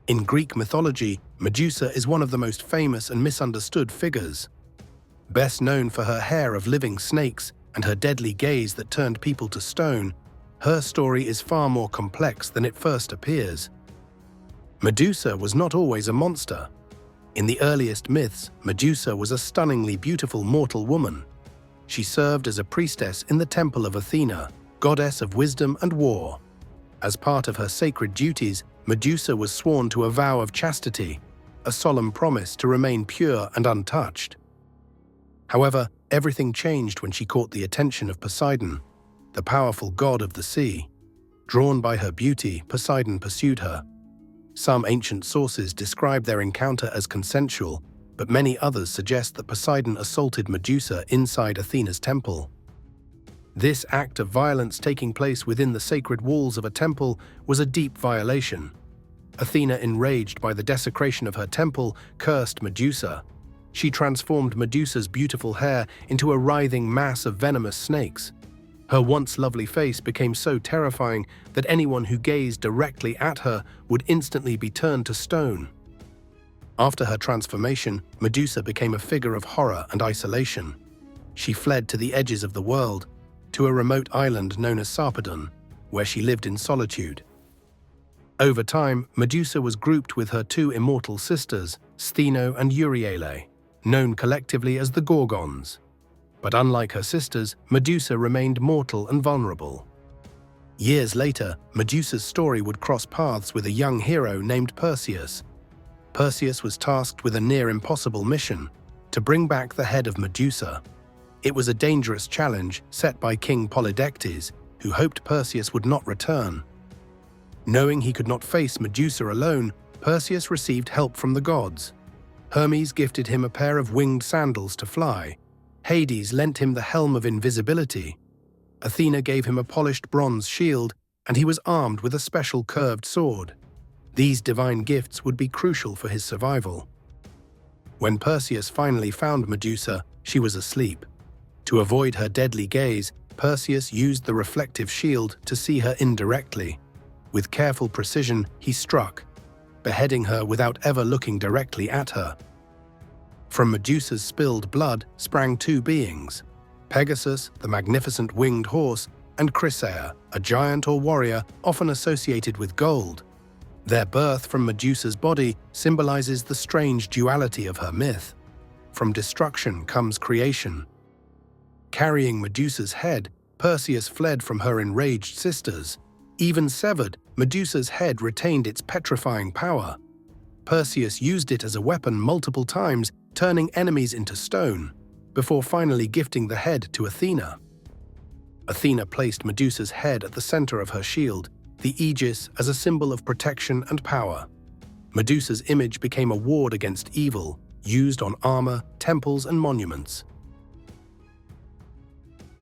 In Greek mythology, Medusa is one of the most famous and misunderstood figures. Best known for her hair of living snakes and her deadly gaze that turned people to stone, her story is far more complex than it first appears. Medusa was not always a monster. In the earliest myths, Medusa was a stunningly beautiful mortal woman. She served as a priestess in the temple of Athena, goddess of wisdom and war. As part of her sacred duties, Medusa was sworn to a vow of chastity, a solemn promise to remain pure and untouched. However, everything changed when she caught the attention of Poseidon, the powerful god of the sea. Drawn by her beauty, Poseidon pursued her. Some ancient sources describe their encounter as consensual, but many others suggest that Poseidon assaulted Medusa inside Athena's temple. This act of violence taking place within the sacred walls of a temple was a deep violation. Athena, enraged by the desecration of her temple, cursed Medusa. She transformed Medusa's beautiful hair into a writhing mass of venomous snakes. Her once lovely face became so terrifying that anyone who gazed directly at her would instantly be turned to stone. After her transformation, Medusa became a figure of horror and isolation. She fled to the edges of the world, to a remote island known as Sarpedon, where she lived in solitude. Over time, Medusa was grouped with her two immortal sisters, Stheno and Euryale, known collectively as the Gorgons. But unlike her sisters, Medusa remained mortal and vulnerable. Years later, Medusa's story would cross paths with a young hero named Perseus. Perseus was tasked with a near-impossible mission, to bring back the head of Medusa. It was a dangerous challenge set by King Polydectes, who hoped Perseus would not return. Knowing he could not face Medusa alone, Perseus received help from the gods. Hermes gifted him a pair of winged sandals to fly. Hades lent him the helm of invisibility. Athena gave him a polished bronze shield, and he was armed with a special curved sword. These divine gifts would be crucial for his survival. When Perseus finally found Medusa, she was asleep. To avoid her deadly gaze, Perseus used the reflective shield to see her indirectly. With careful precision, he struck, beheading her without ever looking directly at her. From Medusa's spilled blood sprang two beings, Pegasus, the magnificent winged horse, and Chrysaor, a giant or warrior often associated with gold. Their birth from Medusa's body symbolizes the strange duality of her myth. From destruction comes creation. Carrying Medusa's head, Perseus fled from her enraged sisters. Even severed, Medusa's head retained its petrifying power. Perseus used it as a weapon multiple times, turning enemies into stone, before finally gifting the head to Athena. Athena placed Medusa's head at the center of her shield, the aegis as a symbol of protection and power. Medusa's image became a ward against evil, used on armor, temples, and monuments.